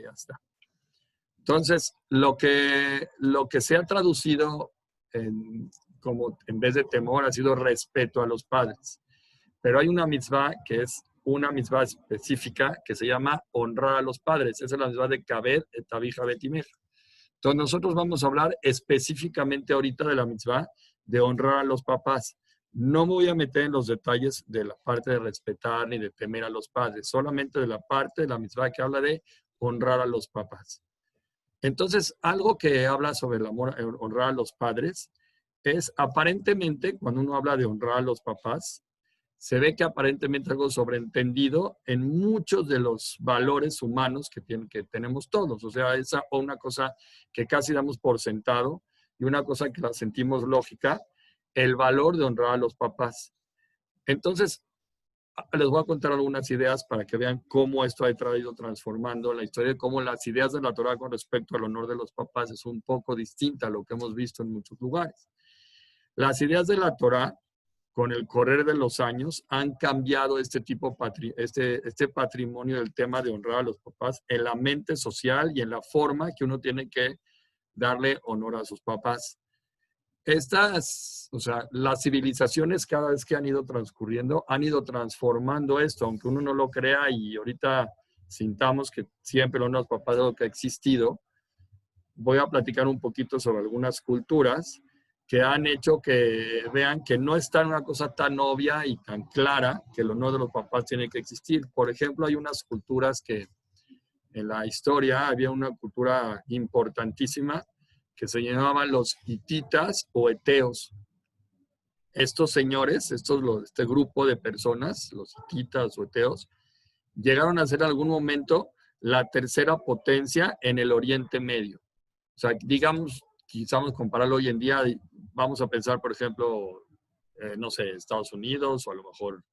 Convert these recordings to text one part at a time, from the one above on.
ya está. Entonces, lo que se ha traducido como en vez de temor ha sido respeto a los padres. Pero hay una mitzvah que es una mitzvah específica que se llama honrar a los padres. Esa es la mitzvah de Kaved et Abija Betimej. Entonces, nosotros vamos a hablar específicamente ahorita de la mitzvah de honrar a los papás. No me voy a meter en los detalles de la parte de respetar ni de temer a los padres, solamente de la parte de la mitzvah que habla de honrar a los papás. Entonces, algo que habla sobre el amor, honrar a los padres, es aparentemente, cuando uno habla de honrar a los papás, se ve que aparentemente algo sobreentendido en muchos de los valores humanos que tenemos todos. O sea, esa o una cosa que casi damos por sentado y una cosa que la sentimos lógica, el valor de honrar a los papás. Entonces, les voy a contar algunas ideas para que vean cómo esto ha ido transformando la historia, cómo las ideas de la Torah con respecto al honor de los papás es un poco distinta a lo que hemos visto en muchos lugares. Las ideas de la Torah, con el correr de los años, han cambiado este patrimonio del tema de honrar a los papás en la mente social y en la forma que uno tiene que darle honor a sus papás. Las civilizaciones cada vez que han ido transcurriendo, han ido transformando esto, aunque uno no lo crea y ahorita sintamos que siempre los papás es lo que ha existido. Voy a platicar un poquito sobre algunas culturas que han hecho que vean que no es tan una cosa tan obvia y tan clara que el honor de los papás tiene que existir. Por ejemplo, hay unas culturas que en la historia había una cultura importantísima que se llamaban los hititas o eteos. Estos señores, este grupo de personas, los hititas o eteos, llegaron a ser en algún momento la tercera potencia en el Oriente Medio. O sea, digamos, quizás compararlo hoy en día, vamos a pensar, por ejemplo, no sé, Estados Unidos o a lo mejor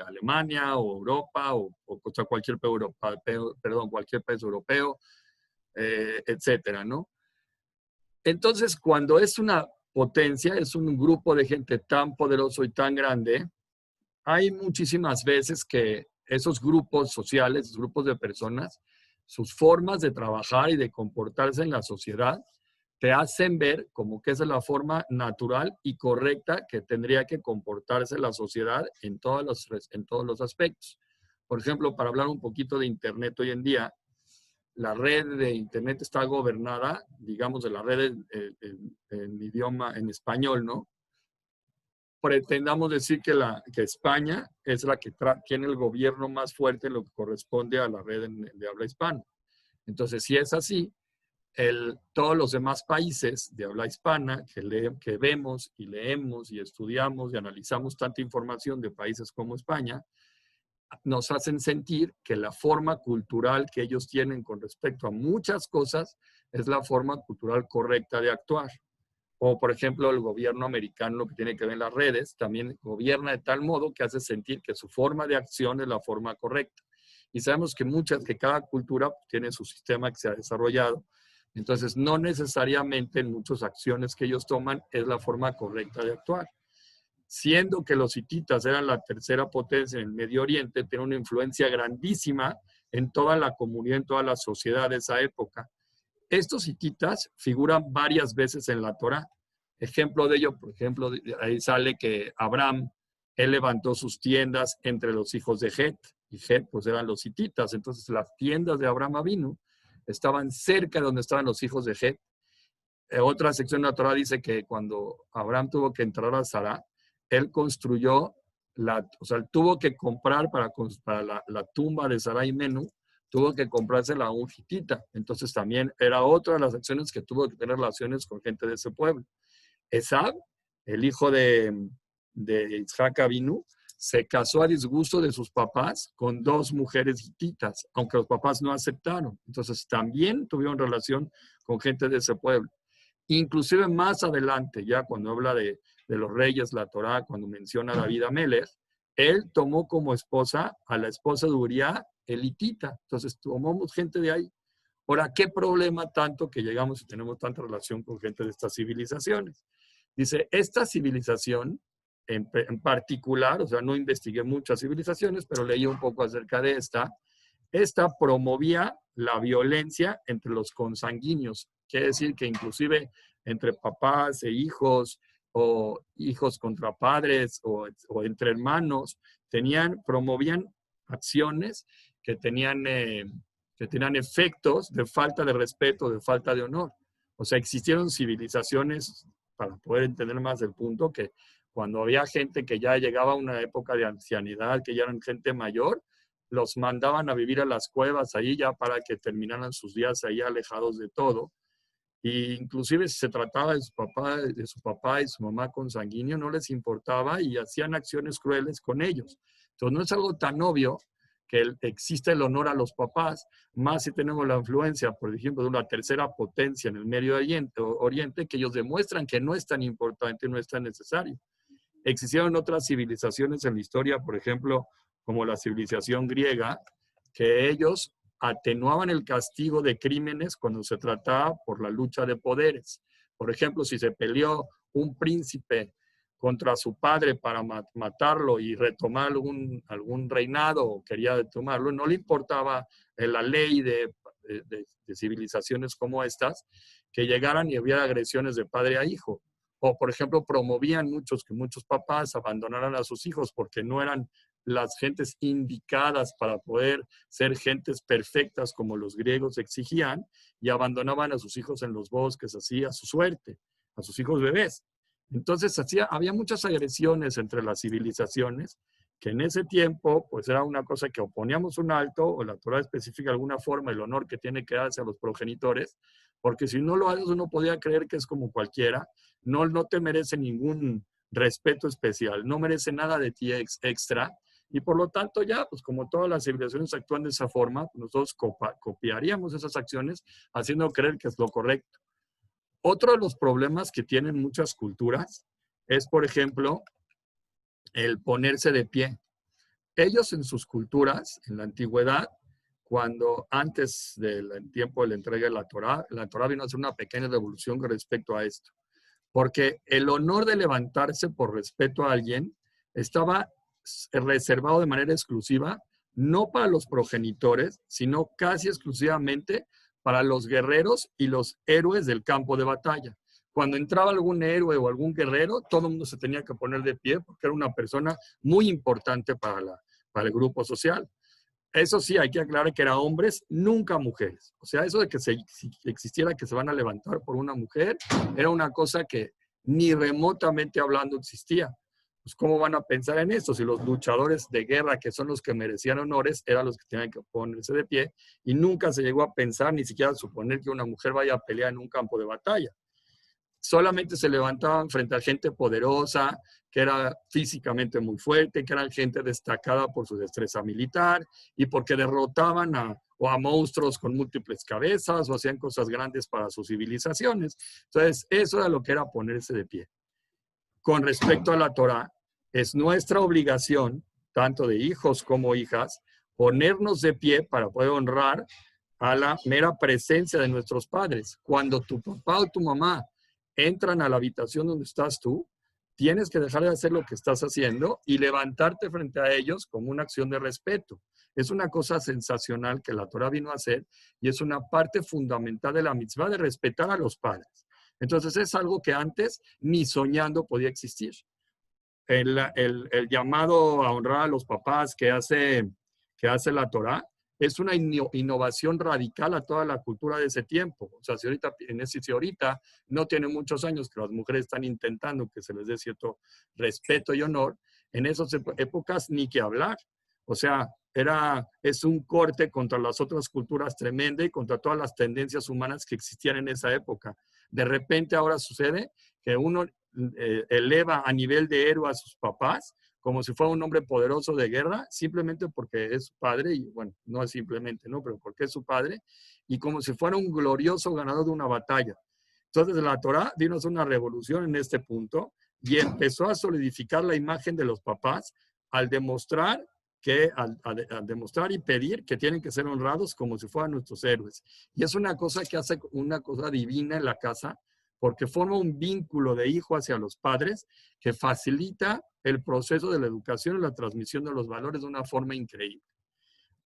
Alemania o Europa o cualquier país europeo, etcétera, ¿no? Entonces, cuando es una potencia, es un grupo de gente tan poderoso y tan grande, hay muchísimas veces que esos grupos sociales, esos grupos de personas, sus formas de trabajar y de comportarse en la sociedad, te hacen ver como que esa es la forma natural y correcta que tendría que comportarse la sociedad en todos los aspectos. Por ejemplo, para hablar un poquito de Internet hoy en día, la red de Internet está gobernada, digamos, de la red en idioma, en español, ¿no? Pretendamos decir que España es la que tiene el gobierno más fuerte en lo que corresponde a la red de habla hispana. Entonces, si es así, todos los demás países de habla hispana que vemos y leemos y estudiamos y analizamos tanta información de países como España, nos hacen sentir que la forma cultural que ellos tienen con respecto a muchas cosas es la forma cultural correcta de actuar. O, por ejemplo, el gobierno americano, lo que tiene que ver en las redes, también gobierna de tal modo que hace sentir que su forma de acción es la forma correcta. Y sabemos que cada cultura tiene su sistema que se ha desarrollado. Entonces, no necesariamente en muchas acciones que ellos toman es la forma correcta de actuar. Siendo que los hititas eran la tercera potencia en el Medio Oriente, tienen una influencia grandísima en toda la comunidad, en toda la sociedad de esa época. Estos hititas figuran varias veces en la Torá. Ejemplo de ello, por ejemplo, ahí sale que Abraham, él levantó sus tiendas entre los hijos de Het, y Het pues eran los hititas. Entonces las tiendas de Abraham Avinu estaban cerca de donde estaban los hijos de Het. Otra sección de la Torá dice que cuando Abraham tuvo que entrar a Sará, él construyó, él tuvo que comprar para la tumba de Sarai Menú, tuvo que comprársela a un hitita. Entonces también era otra de las acciones que tuvo que tener relaciones con gente de ese pueblo. Esab, el hijo de Isaac Avinu, se casó a disgusto de sus papás con dos mujeres hititas, aunque los papás no aceptaron. Entonces también tuvieron relación con gente de ese pueblo. Inclusive más adelante, ya cuando habla de los reyes, la Torá, cuando menciona a David Amelech, él tomó como esposa a la esposa de Uriah, el hitita. Entonces tomamos gente de ahí. Ahora, ¿qué problema tanto que llegamos y tenemos tanta relación con gente de estas civilizaciones? Dice, esta civilización en particular, o sea, no investigué muchas civilizaciones, pero leí un poco acerca de esta, Esta promovía la violencia entre los consanguíneos. Quiere decir que inclusive entre papás e hijos, o hijos contra padres, o entre hermanos, promovían acciones que tenían efectos de falta de respeto, de falta de honor. O sea, existieron civilizaciones, para poder entender más el punto, que cuando había gente que ya llegaba a una época de ancianidad, que ya eran gente mayor, los mandaban a vivir a las cuevas ahí ya para que terminaran sus días ahí alejados de todo. Y inclusive si se trataba de su papá y su mamá consanguíneo, no les importaba y hacían acciones crueles con ellos. Entonces no es algo tan obvio que existe el honor a los papás, más si tenemos la influencia, por ejemplo, de una tercera potencia en el Medio Oriente, que ellos demuestran que no es tan importante, no es tan necesario. Existieron otras civilizaciones en la historia, por ejemplo, como la civilización griega, que ellos atenuaban el castigo de crímenes cuando se trataba por la lucha de poderes. Por ejemplo, si se peleó un príncipe contra su padre para matarlo y retomar algún reinado, o quería tomarlo, no le importaba la ley de civilizaciones como estas, que llegaran y hubiera agresiones de padre a hijo. O, por ejemplo, promovían que muchos papás abandonaran a sus hijos porque no eran las gentes indicadas para poder ser gentes perfectas como los griegos exigían, y abandonaban a sus hijos en los bosques, así a su suerte, a sus hijos bebés. Entonces había muchas agresiones entre las civilizaciones, que en ese tiempo pues era una cosa que oponíamos un alto, o la Torah especifica de alguna forma el honor que tiene que darse a los progenitores, porque si no lo haces uno podía creer que es como cualquiera, no te merece ningún respeto especial, no merece nada de ti extra, y por lo tanto ya, pues como todas las civilizaciones actúan de esa forma, nosotros copiaríamos esas acciones haciendo creer que es lo correcto. Otro de los problemas que tienen muchas culturas es, por ejemplo, el ponerse de pie. Ellos en sus culturas, en la antigüedad, cuando antes del tiempo de la entrega de la Torah vino a hacer una pequeña revolución con respecto a esto. Porque el honor de levantarse por respeto a alguien estaba reservado de manera exclusiva, no para los progenitores, sino casi exclusivamente para los guerreros y los héroes del campo de batalla. Cuando entraba algún héroe o algún guerrero, todo el mundo se tenía que poner de pie porque era una persona muy importante para el grupo social. Eso sí, hay que aclarar que eran hombres, nunca mujeres. O sea, eso de que si existiera que se van a levantar por una mujer, era una cosa que ni remotamente hablando existía. Pues, ¿cómo van a pensar en esto? Si los luchadores de guerra, que son los que merecían honores, eran los que tenían que ponerse de pie, y nunca se llegó a pensar, ni siquiera a suponer que una mujer vaya a pelear en un campo de batalla. Solamente se levantaban frente a gente poderosa, que era físicamente muy fuerte, que eran gente destacada por su destreza militar y porque derrotaban a monstruos con múltiples cabezas o hacían cosas grandes para sus civilizaciones. Entonces, eso era lo que era ponerse de pie. Con respecto a la Torah, es nuestra obligación, tanto de hijos como hijas, ponernos de pie para poder honrar a la mera presencia de nuestros padres. Cuando tu papá o tu mamá entran a la habitación donde estás tú, tienes que dejar de hacer lo que estás haciendo y levantarte frente a ellos como una acción de respeto. Es una cosa sensacional que la Torah vino a hacer, y es una parte fundamental de la mitzvah de respetar a los padres. Entonces es algo que antes ni soñando podía existir. El llamado a honrar a los papás que hace la Torah es una innovación radical a toda la cultura de ese tiempo. O sea, si ahorita no tiene muchos años que las mujeres están intentando que se les dé cierto respeto y honor, en esas épocas ni que hablar. O sea, es un corte contra las otras culturas tremenda y contra todas las tendencias humanas que existían en esa época. De repente ahora sucede que uno eleva a nivel de héroe a sus papás como si fuera un hombre poderoso de guerra, simplemente porque es su padre, y bueno, no es simplemente, ¿no? Pero porque es su padre, y como si fuera un glorioso ganador de una batalla. Entonces la Torah vino a hacer una revolución en este punto y empezó a solidificar la imagen de los papás al demostrar al demostrar y pedir que tienen que ser honrados como si fueran nuestros héroes. Y es una cosa que hace una cosa divina en la casa, porque forma un vínculo de hijo hacia los padres que facilita el proceso de la educación y la transmisión de los valores de una forma increíble.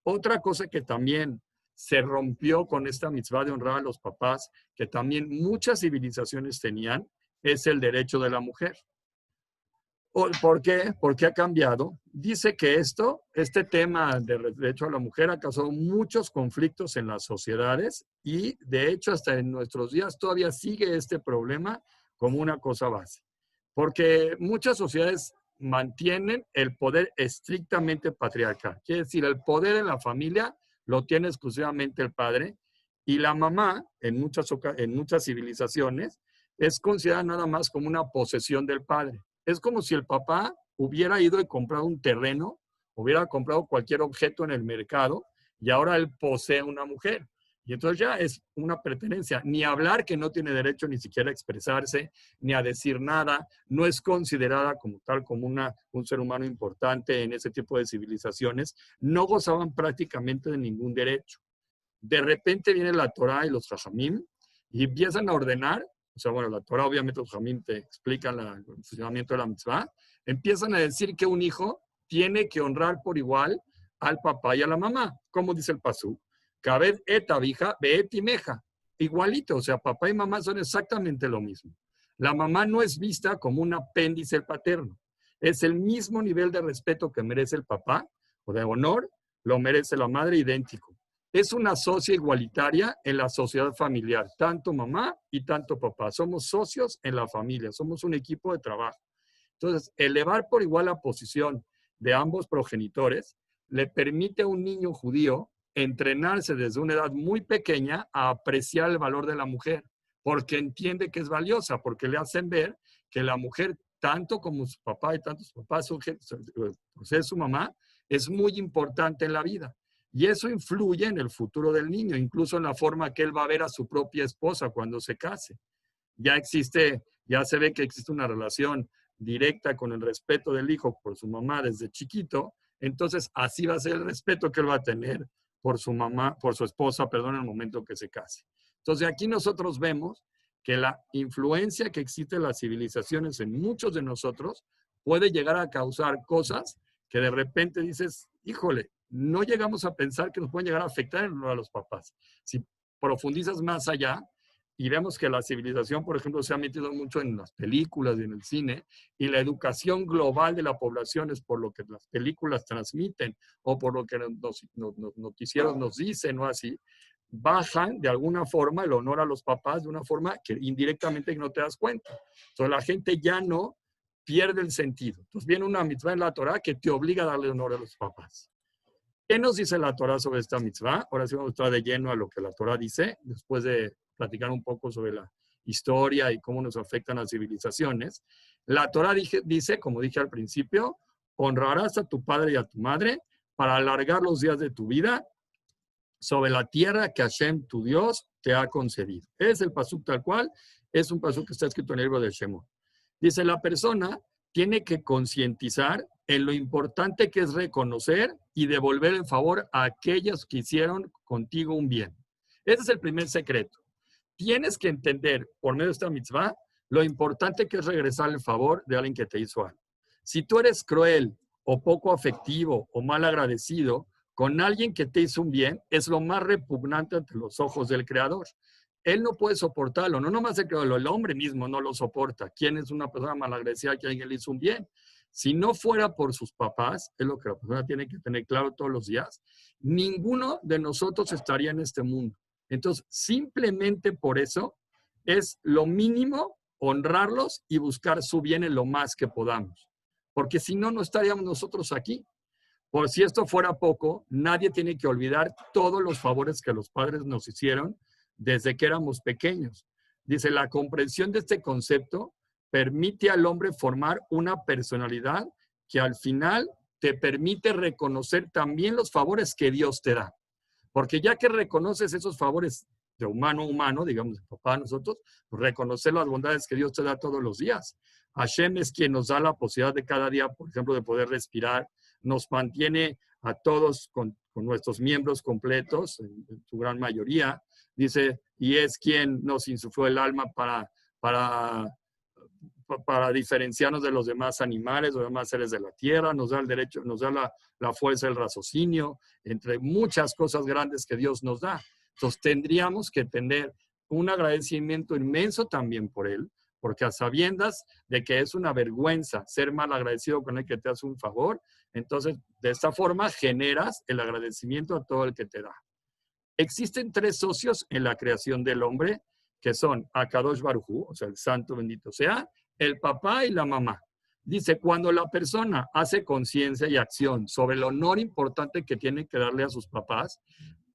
Otra cosa que también se rompió con esta mitzvah de honrar a los papás, que también muchas civilizaciones tenían, es el derecho de la mujer. ¿Por qué? Porque ha cambiado. Dice que este tema de derecho a la mujer ha causado muchos conflictos en las sociedades y de hecho hasta en nuestros días todavía sigue este problema como una cosa base. Porque muchas sociedades mantienen el poder estrictamente patriarcal. Quiere decir, el poder en la familia lo tiene exclusivamente el padre y la mamá, en muchas civilizaciones, es considerada nada más como una posesión del padre. Es como si el papá hubiera ido y comprado un terreno, hubiera comprado cualquier objeto en el mercado y ahora él posee una mujer. Y entonces ya es una pertenencia. Ni hablar, que no tiene derecho ni siquiera a expresarse, ni a decir nada. No es considerada como tal, como un ser humano importante en ese tipo de civilizaciones. No gozaban prácticamente de ningún derecho. De repente viene la Torá y los Jajamim y empiezan a ordenar. O sea, bueno, la Torá, obviamente, los Jajamim te explican el funcionamiento de la mitzvah. Empiezan a decir que un hijo tiene que honrar por igual al papá y a la mamá. Como dice el pasú, Kabed et abija beet imeja. Igualito, o sea, papá y mamá son exactamente lo mismo. La mamá no es vista como un apéndice paterno. Es el mismo nivel de respeto que merece el papá o de honor, lo merece la madre, idéntico. Es una socia igualitaria en la sociedad familiar, tanto mamá y tanto papá. Somos socios en la familia, somos un equipo de trabajo. Entonces, elevar por igual la posición de ambos progenitores le permite a un niño judío entrenarse desde una edad muy pequeña a apreciar el valor de la mujer, porque entiende que es valiosa, porque le hacen ver que la mujer, tanto como su papá y tanto su papá, su mamá, es muy importante en la vida. Y eso influye en el futuro del niño, incluso en la forma que él va a ver a su propia esposa cuando se case. Ya se ve que existe una relación directa con el respeto del hijo por su mamá desde chiquito, entonces así va a ser el respeto que él va a tener por su mamá, por su esposa, perdón, en el momento que se case. Entonces aquí nosotros vemos que la influencia que existe en las civilizaciones en muchos de nosotros puede llegar a causar cosas que de repente dices, híjole, no llegamos a pensar que nos pueden llegar a afectar a los papás. Si profundizas más allá y vemos que la civilización, por ejemplo, se ha metido mucho en las películas y en el cine, y la educación global de la población es por lo que las películas transmiten o por lo que los noticieros nos dicen o así, bajan de alguna forma el honor a los papás de una forma que indirectamente no te das cuenta. Entonces la gente ya no pierde el sentido. Entonces viene una mitzvah en la Torah que te obliga a darle honor a los papás. ¿Qué nos dice la Torah sobre esta mitzvah? Ahora sí vamos a entrar de lleno a lo que la Torah dice, después de platicar un poco sobre la historia y cómo nos afectan las civilizaciones. La Torah dice, como dije al principio, honrarás a tu padre y a tu madre para alargar los días de tu vida sobre la tierra que Hashem, tu Dios, te ha concedido. Es el pasuk tal cual, es un pasuk que está escrito en el libro de Shemot. Dice, la persona tiene que concientizar en lo importante que es reconocer y devolver el favor a aquellos que hicieron contigo un bien. Ese es el primer secreto. Tienes que entender, por medio de esta mitzvah, lo importante que es regresar el favor de alguien que te hizo algo. Si tú eres cruel o poco afectivo o mal agradecido con alguien que te hizo un bien, es lo más repugnante ante los ojos del Creador. Él no puede soportarlo, no nomás el Creador, el hombre mismo no lo soporta. ¿Quién es una persona malagradecida que alguien le hizo un bien? Si no fuera por sus papás, es lo que la persona tiene que tener claro todos los días, ninguno de nosotros estaría en este mundo. Entonces, simplemente por eso es lo mínimo honrarlos y buscar su bien en lo más que podamos. Porque si no, no estaríamos nosotros aquí. Por si esto fuera poco, nadie tiene que olvidar todos los favores que los padres nos hicieron desde que éramos pequeños. Dice, la comprensión de este concepto permite al hombre formar una personalidad que al final te permite reconocer también los favores que Dios te da. Porque ya que reconoces esos favores de humano a humano, digamos, de papá a nosotros, reconocer las bondades que Dios te da todos los días. Hashem es quien nos da la posibilidad de cada día, por ejemplo, de poder respirar, nos mantiene a todos con nuestros miembros completos, en su gran mayoría, dice, y es quien nos insufló el alma para para diferenciarnos de los demás animales, los demás seres de la tierra, nos da el derecho, nos da la fuerza del raciocinio, entre muchas cosas grandes que Dios nos da. Entonces tendríamos que tener un agradecimiento inmenso también por Él, porque a sabiendas de que es una vergüenza ser mal agradecido con el que te hace un favor, entonces de esta forma generas el agradecimiento a todo el que te da. Existen 3 socios en la creación del hombre, que son Akadosh Baruj Hu, o sea, el santo bendito sea, el papá y la mamá. Dice, cuando la persona hace conciencia y acción sobre el honor importante que tiene que darle a sus papás,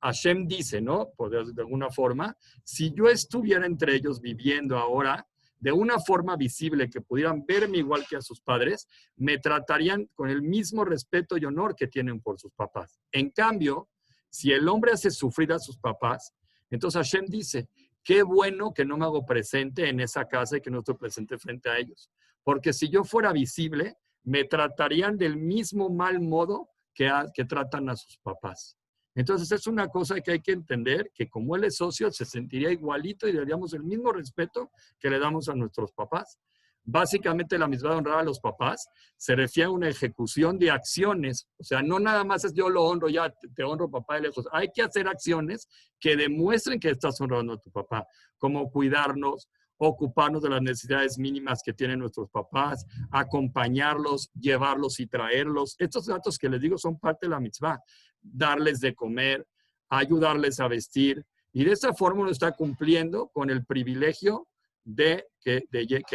Hashem dice, ¿no? Pues de alguna forma, si yo estuviera entre ellos viviendo ahora, de una forma visible, que pudieran verme igual que a sus padres, me tratarían con el mismo respeto y honor que tienen por sus papás. En cambio, si el hombre hace sufrir a sus papás, entonces Hashem dice, qué bueno que no me hago presente en esa casa y que no estoy presente frente a ellos. Porque si yo fuera visible, me tratarían del mismo mal modo que tratan a sus papás. Entonces es una cosa que hay que entender, que como él es socio, se sentiría igualito y le daríamos el mismo respeto que le damos a nuestros papás. Básicamente la misma de honrar a los papás se refiere a una ejecución de acciones. O sea, no nada más es yo lo honro, ya te honro papá de lejos. Hay que hacer acciones que demuestren que estás honrando a tu papá, como cuidarnos, ocuparnos de las necesidades mínimas que tienen nuestros papás, acompañarlos, llevarlos y traerlos. Estos datos que les digo son parte de la mitzvah. Darles de comer, ayudarles a vestir. Y de esta forma uno está cumpliendo con el privilegio que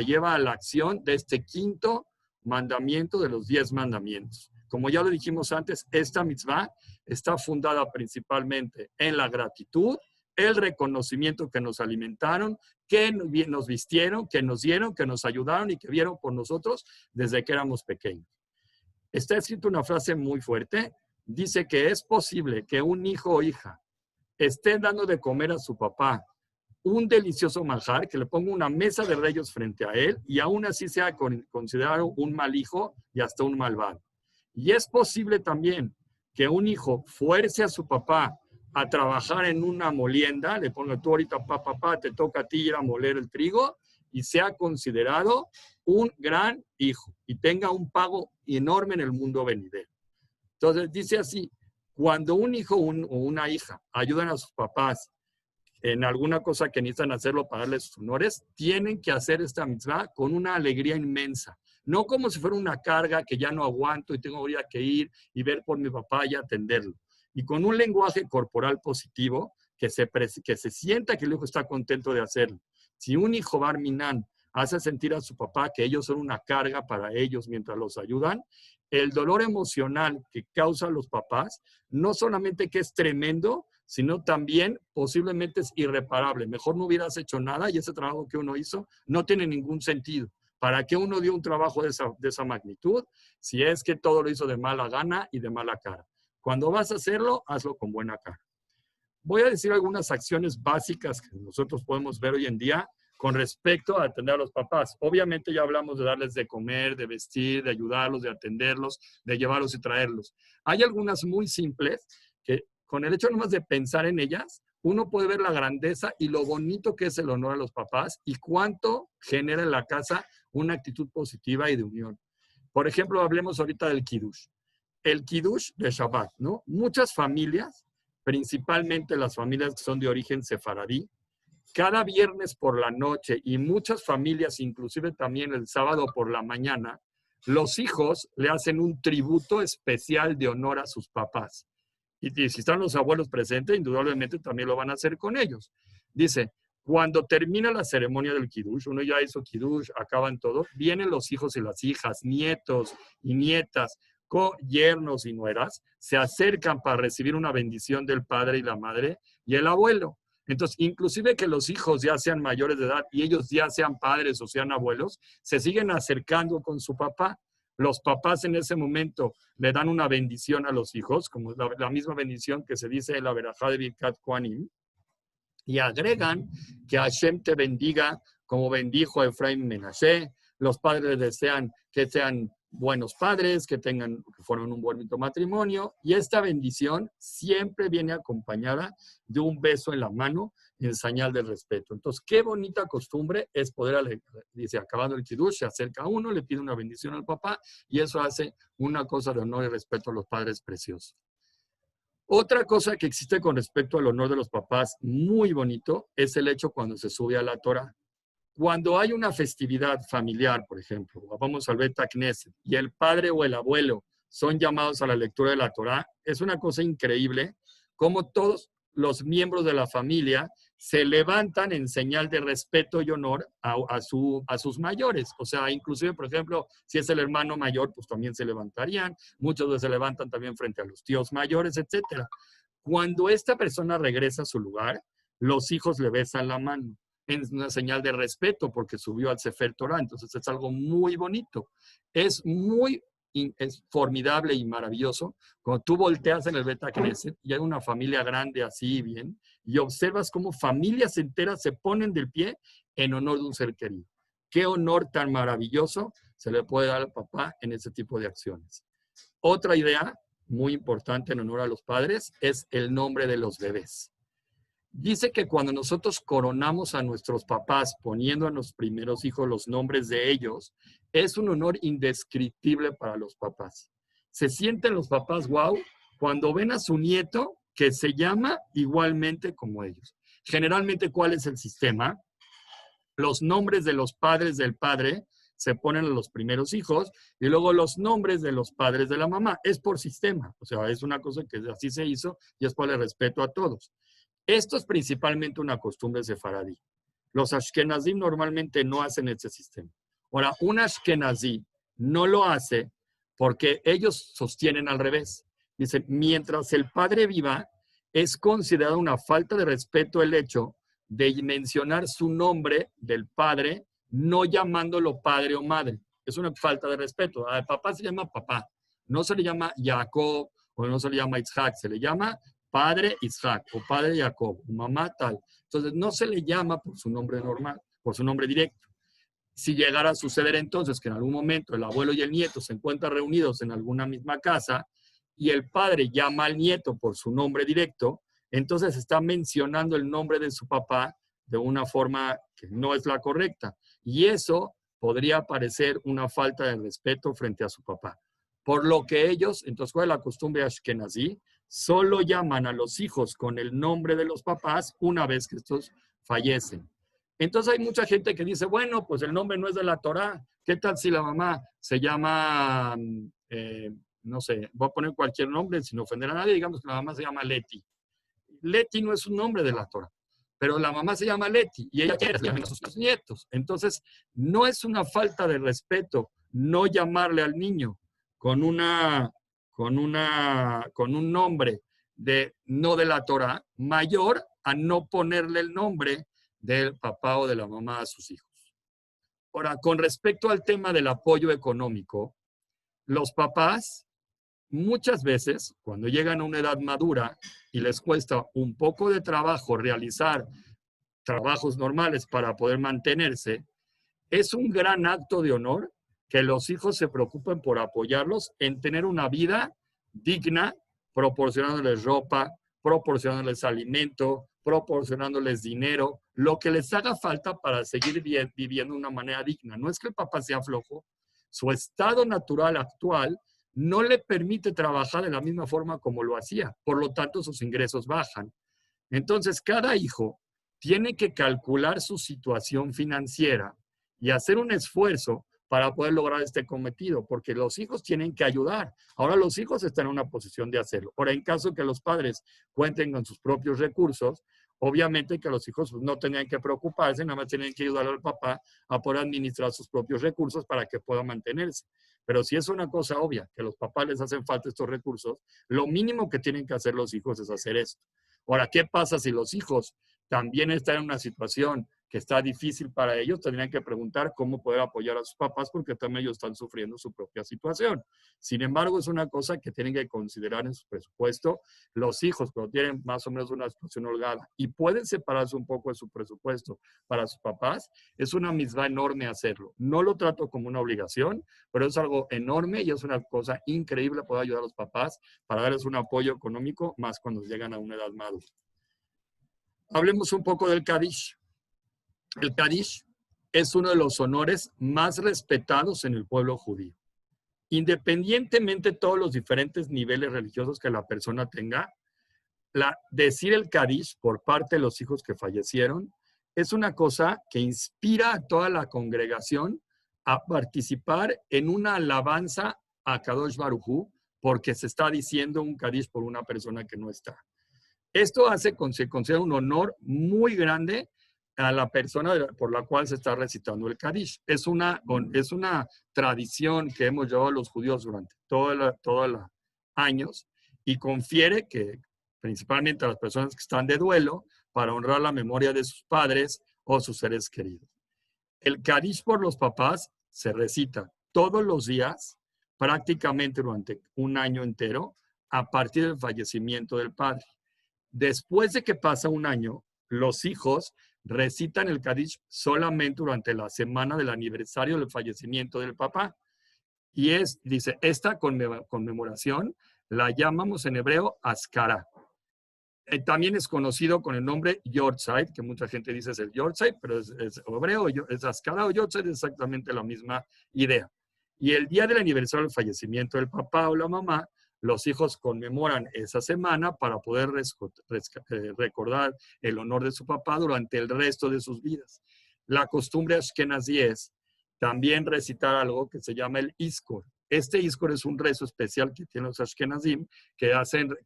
lleva a la acción de este 5º mandamiento de los 10 mandamientos. Como ya lo dijimos antes, esta mitzvah está fundada principalmente en la gratitud, el reconocimiento que nos alimentaron, que nos vistieron, que nos dieron, que nos ayudaron y que vieron por nosotros desde que éramos pequeños. Está escrita una frase muy fuerte. Dice que es posible que un hijo o hija esté dando de comer a su papá un delicioso manjar, que le ponga una mesa de reyes frente a él y aún así sea considerado un mal hijo y hasta un malvado. Y es posible también que un hijo fuerce a su papá a trabajar en una molienda, le ponga tú ahorita, papá, te toca a ti ir a moler el trigo, y sea considerado un gran hijo y tenga un pago enorme en el mundo venidero. Entonces dice así, cuando un hijo o una hija ayudan a sus papás en alguna cosa que necesitan hacerlo para darles sus honores, tienen que hacer esta mitzvah con una alegría inmensa. No como si fuera una carga que ya no aguanto y tengo que ir y ver por mi papá y atenderlo. Y con un lenguaje corporal positivo que se sienta que el hijo está contento de hacerlo. Si un hijo bar minan hace sentir a su papá que ellos son una carga para ellos mientras los ayudan, el dolor emocional que causan los papás no solamente que es tremendo, sino también posiblemente es irreparable. Mejor no hubieras hecho nada y ese trabajo que uno hizo no tiene ningún sentido. ¿Para qué uno dio un trabajo de esa magnitud si es que todo lo hizo de mala gana y de mala cara? Cuando vas a hacerlo, hazlo con buena cara. Voy a decir algunas acciones básicas que nosotros podemos ver hoy en día con respecto a atender a los papás. Obviamente ya hablamos de darles de comer, de vestir, de ayudarlos, de atenderlos, de llevarlos y traerlos. Hay algunas muy simples que con el hecho nomás de pensar en ellas, uno puede ver la grandeza y lo bonito que es el honor a los papás y cuánto genera en la casa una actitud positiva y de unión. Por ejemplo, hablemos ahorita del Kiddush. El Kiddush de Shabbat, ¿no? Muchas familias, principalmente las familias que son de origen sefaradí, cada viernes por la noche y muchas familias, inclusive también el sábado por la mañana, los hijos le hacen un tributo especial de honor a sus papás. Y si están los abuelos presentes, indudablemente también lo van a hacer con ellos. Dice, cuando termina la ceremonia del Kiddush, uno ya hizo Kiddush, acaban todo, vienen los hijos y las hijas, nietos y nietas, yernos y nueras, se acercan para recibir una bendición del padre y la madre y el abuelo. Entonces, inclusive que los hijos ya sean mayores de edad y ellos ya sean padres o sean abuelos, se siguen acercando con su papá. Los papás en ese momento le dan una bendición a los hijos, como la misma bendición que se dice en la verajá de Birkat Kohanim, y agregan que Hashem te bendiga como bendijo a Efraín Menashe. Los padres desean que sean buenos padres, que formen un bonito matrimonio, y esta bendición siempre viene acompañada de un beso en la mano, en señal de respeto. Entonces, qué bonita costumbre es poder, dice, acabando el kiddush, se acerca a uno, le pide una bendición al papá y eso hace una cosa de honor y respeto a los padres preciosos. Otra cosa que existe con respecto al honor de los papás, muy bonito, es el hecho cuando se sube a la Torah. Cuando hay una festividad familiar, por ejemplo, vamos al Bet Knesset, y el padre o el abuelo son llamados a la lectura de la Torah, es una cosa increíble cómo todos los miembros de la familia se levantan en señal de respeto y honor a sus mayores. O sea, inclusive, por ejemplo, si es el hermano mayor, pues también se levantarían. Muchos de se levantan también frente a los tíos mayores, etcétera. Cuando esta persona regresa a su lugar, los hijos le besan la mano en una señal de respeto porque subió al Sefer Torah. Entonces es algo muy bonito. Es formidable y maravilloso cuando tú volteas en el Bet Knesset y hay una familia grande así bien y observas cómo familias enteras se ponen del pie en honor de un ser querido. Qué honor tan maravilloso se le puede dar al papá en ese tipo de acciones. Otra idea muy importante en honor a los padres es el nombre de los bebés. Dice que cuando nosotros coronamos a nuestros papás poniendo a los primeros hijos los nombres de ellos, es un honor indescriptible para los papás. Se sienten los papás, wow, cuando ven a su nieto que se llama igualmente como ellos. Generalmente, ¿cuál es el sistema? Los nombres de los padres del padre se ponen a los primeros hijos y luego los nombres de los padres de la mamá. Es por sistema, o sea, es una cosa que así se hizo y es por el respeto a todos. Esto es principalmente una costumbre sefaradí. Los ashkenazim normalmente no hacen ese sistema. Ahora, un ashkenazí no lo hace porque ellos sostienen al revés. Dicen, mientras el padre viva, es considerado una falta de respeto el hecho de mencionar su nombre del padre, no llamándolo padre o madre. Es una falta de respeto. Al papá se llama papá. No se le llama Jacob o no se le llama Isaac, se le llama padre Isaac o padre Jacob o mamá tal. Entonces no se le llama por su nombre normal, por su nombre directo. Si llegara a suceder entonces que en algún momento el abuelo y el nieto se encuentran reunidos en alguna misma casa y el padre llama al nieto por su nombre directo, entonces está mencionando el nombre de su papá de una forma que no es la correcta. Y eso podría parecer una falta de respeto frente a su papá. Por lo que ellos, entonces, ¿cuál es la costumbre ashkenazí? Solo llaman a los hijos con el nombre de los papás una vez que estos fallecen. Entonces hay mucha gente que dice, bueno, pues el nombre no es de la Torah. ¿Qué tal si la mamá se llama, no sé, voy a poner cualquier nombre sin ofender a nadie, digamos que la mamá se llama Leti. Leti no es un nombre de la Torah, pero la mamá se llama Leti y ella quiere llamar a sus nietos. Entonces, no es una falta de respeto no llamarle al niño con un nombre no de la Torah mayor a no ponerle el nombre del papá o de la mamá a sus hijos. Ahora, con respecto al tema del apoyo económico, los papás muchas veces, cuando llegan a una edad madura y les cuesta un poco de trabajo realizar trabajos normales para poder mantenerse, es un gran acto de honor que los hijos se preocupen por apoyarlos en tener una vida digna, proporcionándoles ropa, proporcionándoles alimento, proporcionándoles dinero, lo que les haga falta para seguir viviendo de una manera digna. No es que el papá sea flojo, su estado natural actual no le permite trabajar de la misma forma como lo hacía, por lo tanto sus ingresos bajan. Entonces, cada hijo tiene que calcular su situación financiera y hacer un esfuerzo para poder lograr este cometido, porque los hijos tienen que ayudar. Ahora los hijos están en una posición de hacerlo. Ahora, en caso que los padres cuenten con sus propios recursos, obviamente que los hijos no tenían que preocuparse, nada más tienen que ayudar al papá a poder administrar sus propios recursos para que pueda mantenerse. Pero si es una cosa obvia, que a los papás les hacen falta estos recursos, lo mínimo que tienen que hacer los hijos es hacer esto. Ahora, ¿qué pasa si los hijos también están en una situación que está difícil para ellos? Tendrían que preguntar cómo poder apoyar a sus papás porque también ellos están sufriendo su propia situación. Sin embargo, es una cosa que tienen que considerar en su presupuesto. Los hijos, cuando tienen más o menos una situación holgada y pueden separarse un poco de su presupuesto para sus papás, es una misma enorme hacerlo. No lo trato como una obligación, pero es algo enorme y es una cosa increíble poder ayudar a los papás para darles un apoyo económico más cuando llegan a una edad madura. Hablemos un poco del Kadish. El Kadish es uno de los honores más respetados en el pueblo judío. Independientemente de todos los diferentes niveles religiosos que la persona tenga, decir el Kadish por parte de los hijos que fallecieron es una cosa que inspira a toda la congregación a participar en una alabanza a Kadosh Baruj Hu, porque se está diciendo un Kadish por una persona que no está. Esto se considera un honor muy grande a la persona por la cual se está recitando el Kadish. Es una tradición que hemos llevado los judíos durante todos los años y confiere que principalmente a las personas que están de duelo para honrar la memoria de sus padres o sus seres queridos. El Kadish por los papás se recita todos los días, prácticamente durante un año entero, a partir del fallecimiento del padre. Después de que pasa un año, los hijos recitan el Kadish solamente durante la semana del aniversario del fallecimiento del papá. Y dice, esta conmemoración la llamamos en hebreo Azkara. También es conocido con el nombre Yortzeit, que mucha gente dice es el Yortzeit, pero es hebreo, es Azkara o Yortzeit, es exactamente la misma idea. Y el día del aniversario del fallecimiento del papá o la mamá, los hijos conmemoran esa semana para poder recordar el honor de su papá durante el resto de sus vidas. La costumbre ashkenazí es también recitar algo que se llama el Iskor. Este Iskor es un rezo especial que tienen los ashkenazim, que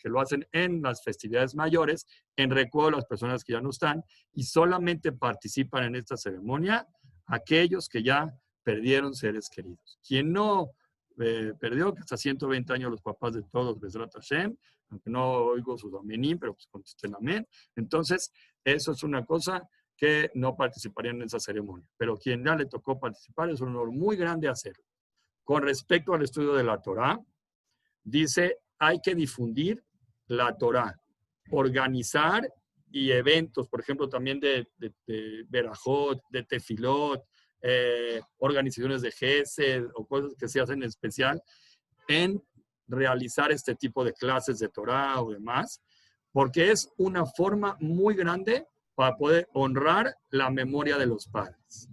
lo hacen en las festividades mayores, en recuerdo de las personas que ya no están, y solamente participan en esta ceremonia aquellos que ya perdieron seres queridos. Quien no perdió, que hasta 120 años los papás de todos, Bezrat Hashem, aunque no oigo sus amenín, pero pues contesten amén. Entonces, eso es una cosa que no participarían en esa ceremonia. Pero quien ya le tocó participar, es un honor muy grande hacerlo. Con respecto al estudio de la Torá, dice, hay que difundir la Torá, organizar y eventos, por ejemplo, también de Berajot, de Tefilot, organizaciones de Gesed o cosas que se hacen en especial en realizar este tipo de clases de Torá o demás, porque es una forma muy grande para poder honrar la memoria de los padres.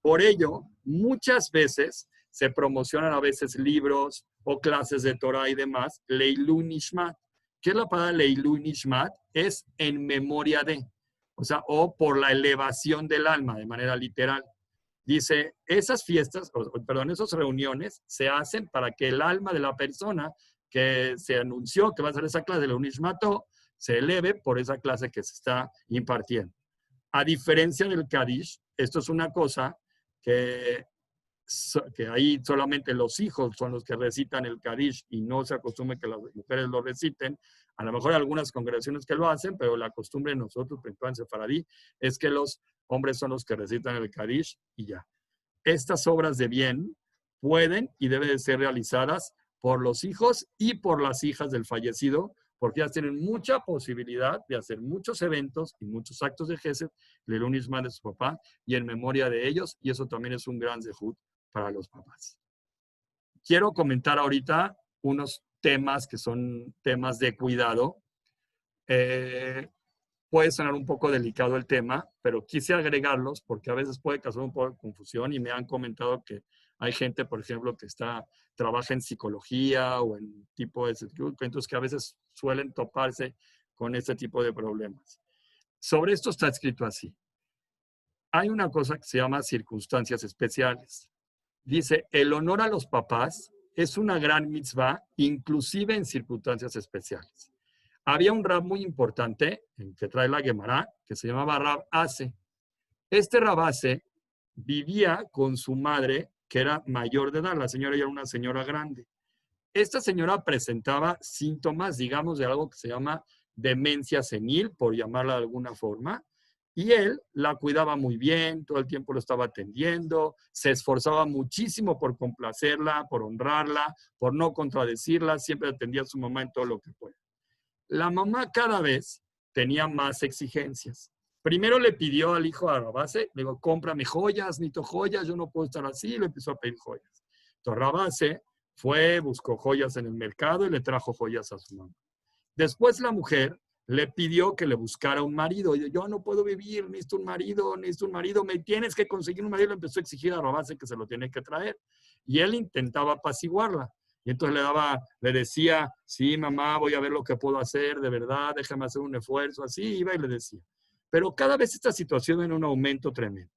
Por ello, muchas veces se promocionan a veces libros o clases de Torá y demás, Leilú Nishmat. ¿Qué es la palabra Leilú Nishmat? Es en memoria de, o sea, o por la elevación del alma, de manera literal. Dice, esas fiestas, esas reuniones se hacen para que el alma de la persona que se anunció que va a hacer esa clase de Leilú Nishmato se eleve por esa clase que se está impartiendo. A diferencia del Kadish, esto es una cosa que ahí solamente los hijos son los que recitan el Kadish y no se acostumbra que las mujeres lo reciten. A lo mejor hay algunas congregaciones que lo hacen, pero la costumbre de nosotros, principalmente en Sefaradí, es que los hombres son los que recitan el Kadish y ya. Estas obras de bien pueden y deben de ser realizadas por los hijos y por las hijas del fallecido, porque ellas tienen mucha posibilidad de hacer muchos eventos y muchos actos de Gesed, Leilú Nishmat de su papá, y en memoria de ellos, y eso también es un gran zehut para los papás. Quiero comentar ahorita unos temas que son temas de cuidado. Puede sonar un poco delicado el tema, pero quise agregarlos porque a veces puede causar un poco de confusión y me han comentado que hay gente, por ejemplo, que trabaja en psicología o en tipo de entonces que a veces suelen toparse con este tipo de problemas. Sobre esto está escrito así. Hay una cosa que se llama circunstancias especiales. Dice, el honor a los papás es una gran mitzvah, inclusive en circunstancias especiales. Había un rab muy importante, que trae la Gemara, que se llamaba Rab Ase. Este Rab Ase vivía con su madre, que era mayor de edad. La señora ya era una señora grande. Esta señora presentaba síntomas, digamos, de algo que se llama demencia senil, por llamarla de alguna forma, y él la cuidaba muy bien, todo el tiempo lo estaba atendiendo, se esforzaba muchísimo por complacerla, por honrarla, por no contradecirla, siempre atendía a su mamá en todo lo que puede. La mamá cada vez tenía más exigencias. Primero le pidió al hijo a Rabase, le dijo, cómprame joyas, necesito joyas, yo no puedo estar así, y le empezó a pedir joyas. Entonces Rabase fue, buscó joyas en el mercado y le trajo joyas a su mamá. Después la mujer le pidió que le buscara un marido. Y yo no puedo vivir, necesito un marido, me tienes que conseguir un marido. Le empezó a exigir a Rabase que se lo tiene que traer. Y él intentaba apaciguarla. Y entonces le decía, sí, mamá, voy a ver lo que puedo hacer, de verdad, déjame hacer un esfuerzo. Así iba y le decía. Pero cada vez esta situación en un aumento tremendo.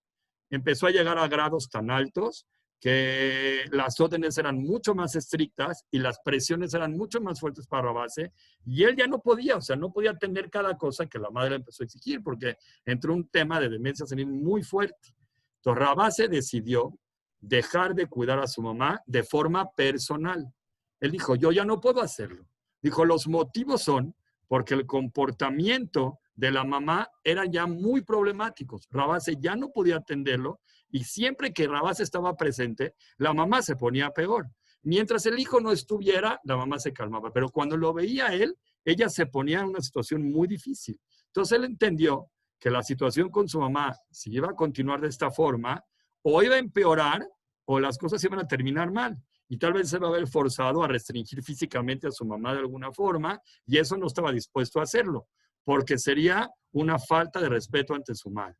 Empezó a llegar a grados tan altos que las órdenes eran mucho más estrictas y las presiones eran mucho más fuertes para Rabase, y él ya no podía, o sea, no podía tener cada cosa que la madre empezó a exigir, porque entró un tema de demencia senil muy fuerte. Entonces Rabase decidió dejar de cuidar a su mamá de forma personal. Él dijo, yo ya no puedo hacerlo. Dijo, los motivos son porque el comportamiento de la mamá eran ya muy problemáticos. Rabase ya no podía atenderlo, y siempre que Rabase estaba presente, la mamá se ponía peor. Mientras el hijo no estuviera, la mamá se calmaba, pero cuando lo veía él, ella se ponía en una situación muy difícil. Entonces él entendió que la situación con su mamá, si iba a continuar de esta forma, o iba a empeorar o las cosas iban a terminar mal. Y tal vez se va a ver forzado a restringir físicamente a su mamá de alguna forma, y eso no estaba dispuesto a hacerlo, porque sería una falta de respeto ante su madre.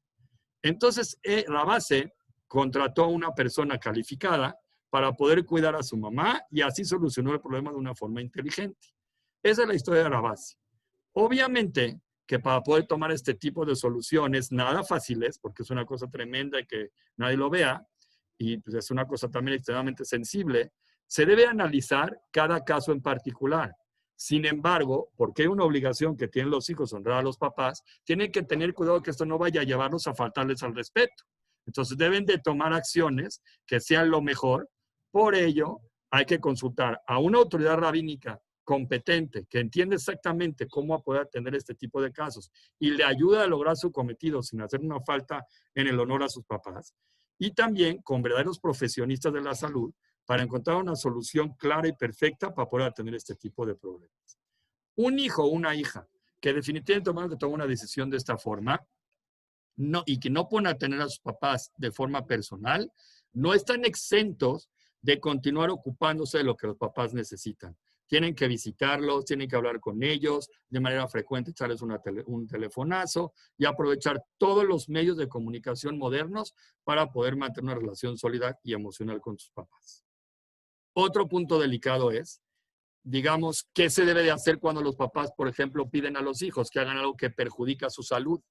Entonces, Rabase contrató a una persona calificada para poder cuidar a su mamá, y así solucionó el problema de una forma inteligente. Esa es la historia de Rabase. Obviamente que para poder tomar este tipo de soluciones, nada fáciles, porque es una cosa tremenda que nadie lo vea, y pues es una cosa también extremadamente sensible, se debe analizar cada caso en particular. Sin embargo, porque hay una obligación que tienen los hijos honrar a los papás, tienen que tener cuidado que esto no vaya a llevarlos a faltarles al respeto. Entonces deben de tomar acciones que sean lo mejor. Por ello, hay que consultar a una autoridad rabínica competente, que entiende exactamente cómo poder atender este tipo de casos y le ayuda a lograr su cometido sin hacer una falta en el honor a sus papás. Y también con verdaderos profesionistas de la salud para encontrar una solución clara y perfecta para poder atender este tipo de problemas. Un hijo o una hija que definitivamente toma una decisión de esta forma y que no pueden atender a sus papás de forma personal, no están exentos de continuar ocupándose de lo que los papás necesitan. Tienen que visitarlos, tienen que hablar con ellos de manera frecuente, echarles un telefonazo y aprovechar todos los medios de comunicación modernos para poder mantener una relación sólida y emocional con sus papás. Otro punto delicado es, digamos, ¿qué se debe de hacer cuando los papás, por ejemplo, piden a los hijos que hagan algo que perjudica su salud?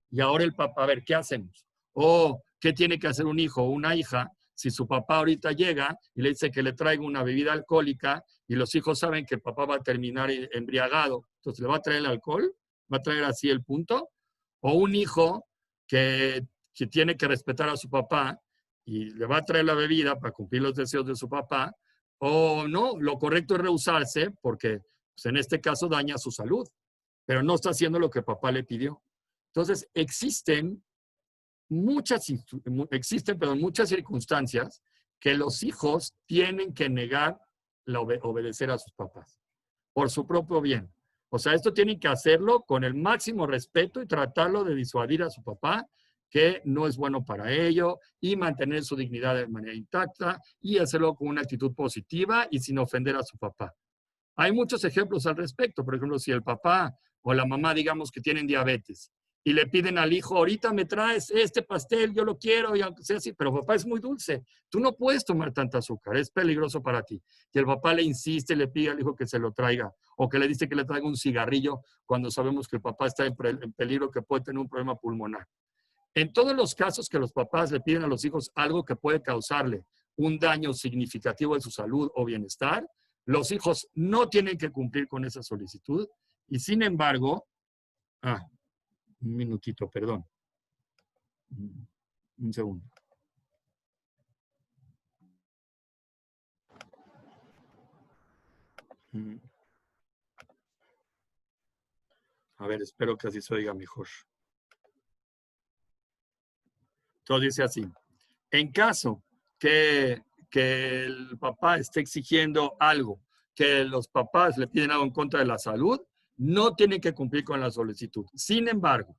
Y ahora el papá, a ver, ¿qué hacemos? O, ¿qué tiene que hacer un hijo o una hija si su papá ahorita llega y le dice que le traiga una bebida alcohólica y los hijos saben que el papá va a terminar embriagado? Entonces, ¿le va a traer el alcohol? ¿Va a traer así el punto? O un hijo que tiene que respetar a su papá y le va a traer la bebida para cumplir los deseos de su papá, o no, lo correcto es rehusarse porque pues, en este caso daña su salud, pero no está haciendo lo que papá le pidió. Entonces, existen muchas circunstancias que los hijos tienen que negar obedecer a sus papás por su propio bien. O sea, esto tienen que hacerlo con el máximo respeto y tratarlo de disuadir a su papá, que no es bueno para ello, y mantener su dignidad de manera intacta y hacerlo con una actitud positiva y sin ofender a su papá. Hay muchos ejemplos al respecto. Por ejemplo, si el papá o la mamá, digamos que tienen diabetes, y le piden al hijo, ahorita me traes este pastel, yo lo quiero, y aunque sea así, pero papá es muy dulce, tú no puedes tomar tanta azúcar, es peligroso para ti. Y el papá le insiste, le pide al hijo que se lo traiga, o que le dice que le traiga un cigarrillo, cuando sabemos que el papá está en peligro, que puede tener un problema pulmonar. En todos los casos que los papás le piden a los hijos algo que puede causarle un daño significativo en su salud o bienestar, los hijos no tienen que cumplir con esa solicitud, y sin embargo, un minutito, perdón. Un segundo. A ver, espero que así se oiga mejor. Entonces dice así, en caso que el papá esté exigiendo algo, que los papás le piden algo en contra de la salud, no tienen que cumplir con la solicitud. Sin embargo,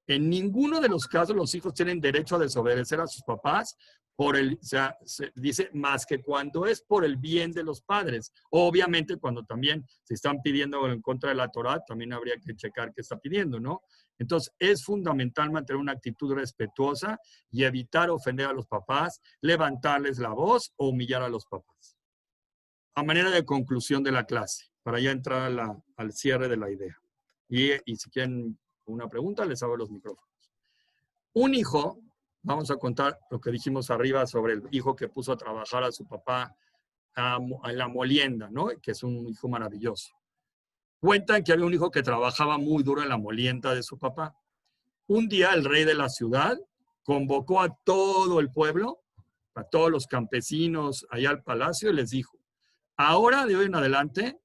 En ninguno de los casos los hijos tienen derecho a desobedecer a sus papás o sea, se dice más que cuando es por el bien de los padres. Obviamente cuando también se están pidiendo en contra de la Torá, también habría que checar qué está pidiendo, ¿no? Entonces es fundamental mantener una actitud respetuosa y evitar ofender a los papás, levantarles la voz o humillar a los papás. A manera de conclusión de la clase, para ya entrar al cierre de la idea. Y si quieren una pregunta, les abro los micrófonos. Un hijo, vamos a contar lo que dijimos arriba sobre el hijo que puso a trabajar a su papá a la molienda, ¿no? Que es un hijo maravilloso. Cuentan que había un hijo que trabajaba muy duro en la molienda de su papá. Un día el rey de la ciudad convocó a todo el pueblo, a todos los campesinos allá al palacio y les dijo, ahora de hoy en adelante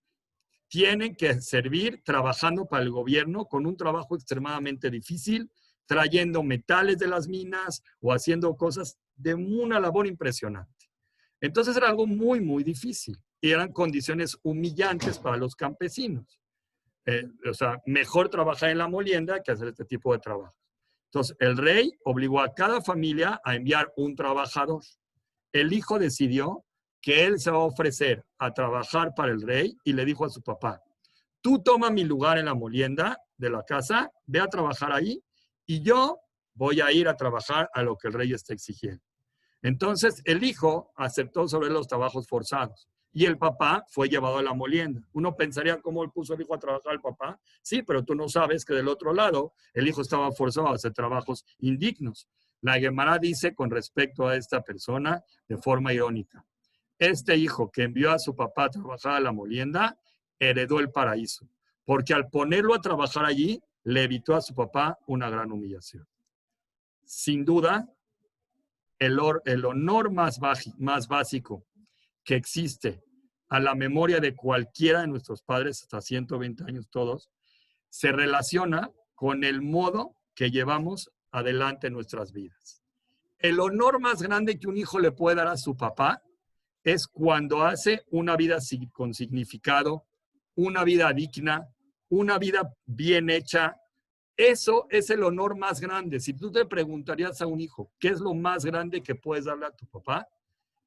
tienen que servir trabajando para el gobierno con un trabajo extremadamente difícil, trayendo metales de las minas o haciendo cosas de una labor impresionante. Entonces era algo muy, muy difícil y eran condiciones humillantes para los campesinos. O sea, mejor trabajar en la molienda que hacer este tipo de trabajo. Entonces, el rey obligó a cada familia a enviar un trabajador. El hijo decidió que él se va a ofrecer a trabajar para el rey y le dijo a su papá, tú toma mi lugar en la molienda de la casa, ve a trabajar ahí y yo voy a ir a trabajar a lo que el rey está exigiendo. Entonces el hijo aceptó sobre los trabajos forzados y el papá fue llevado a la molienda. Uno pensaría cómo puso el hijo a trabajar al papá. Sí, pero tú no sabes que del otro lado el hijo estaba forzado a hacer trabajos indignos. La Gemara dice con respecto a esta persona de forma irónica, este hijo que envió a su papá a trabajar a la molienda heredó el paraíso, porque al ponerlo a trabajar allí le evitó a su papá una gran humillación. Sin duda, el honor más básico que existe a la memoria de cualquiera de nuestros padres, hasta 120 años todos, se relaciona con el modo que llevamos adelante nuestras vidas. El honor más grande que un hijo le puede dar a su papá es cuando hace una vida con significado, una vida digna, una vida bien hecha. Eso es el honor más grande. Si tú te preguntarías a un hijo, ¿qué es lo más grande que puedes darle a tu papá?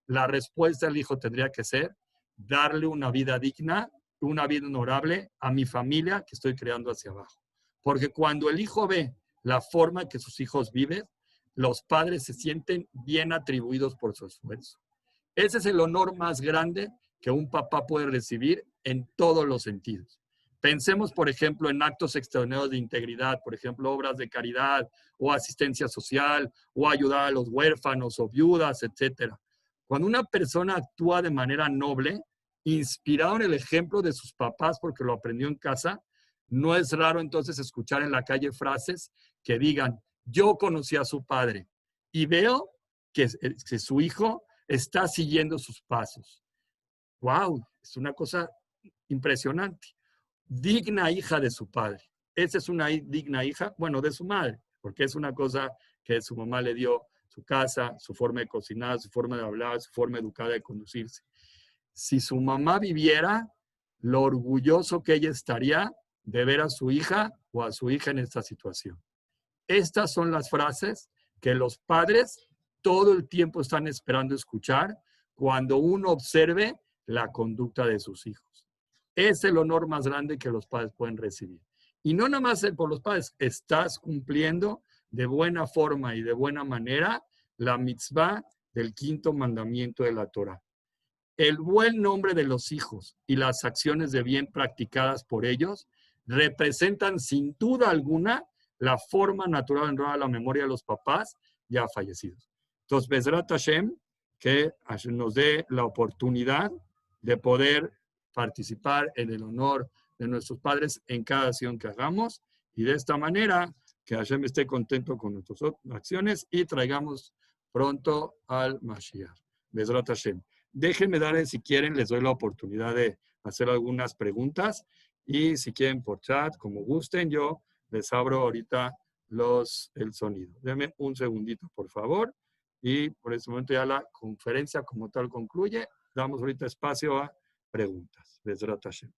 La respuesta del hijo tendría que ser darle una vida digna, una vida honorable a mi familia que estoy creando hacia abajo. Porque cuando el hijo ve la forma en que sus hijos viven, los padres se sienten bien atribuidos por su esfuerzo. Ese es el honor más grande que un papá puede recibir en todos los sentidos. Pensemos, por ejemplo, en actos extraordinarios de integridad, por ejemplo, obras de caridad o asistencia social o ayudar a los huérfanos o viudas, etcétera. Cuando una persona actúa de manera noble, inspirado en el ejemplo de sus papás porque lo aprendió en casa, no es raro entonces escuchar en la calle frases que digan, yo conocí a su padre y veo que su hijo está siguiendo sus pasos. ¡Wow! Es una cosa impresionante. Digna hija de su padre. Esa es una digna hija, bueno, de su madre, porque es una cosa que su mamá le dio, su casa, su forma de cocinar, su forma de hablar, su forma educada de conducirse. Si su mamá viviera, lo orgulloso que ella estaría de ver a su hija o a su hija en esta situación. Estas son las frases que los padres todo el tiempo están esperando escuchar cuando uno observe la conducta de sus hijos. Es el honor más grande que los padres pueden recibir. Y no nada más por los padres, estás cumpliendo de buena forma y de buena manera la mitzvah del quinto mandamiento de la Torah. El buen nombre de los hijos y las acciones de bien practicadas por ellos representan sin duda alguna la forma natural de honrar a la memoria de los papás ya fallecidos. Entonces, Bezrat Hashem, que nos dé la oportunidad de poder participar en el honor de nuestros padres en cada acción que hagamos y de esta manera que Hashem esté contento con nuestras acciones y traigamos pronto al Mashiach. Bezrat Hashem. Déjenme darles, si quieren, les doy la oportunidad de hacer algunas preguntas y si quieren por chat, como gusten, yo les abro ahorita el sonido. Denme un segundito, por favor. Y por este momento ya la conferencia como tal concluye. Damos ahorita espacio a preguntas. Bezrat Hashem.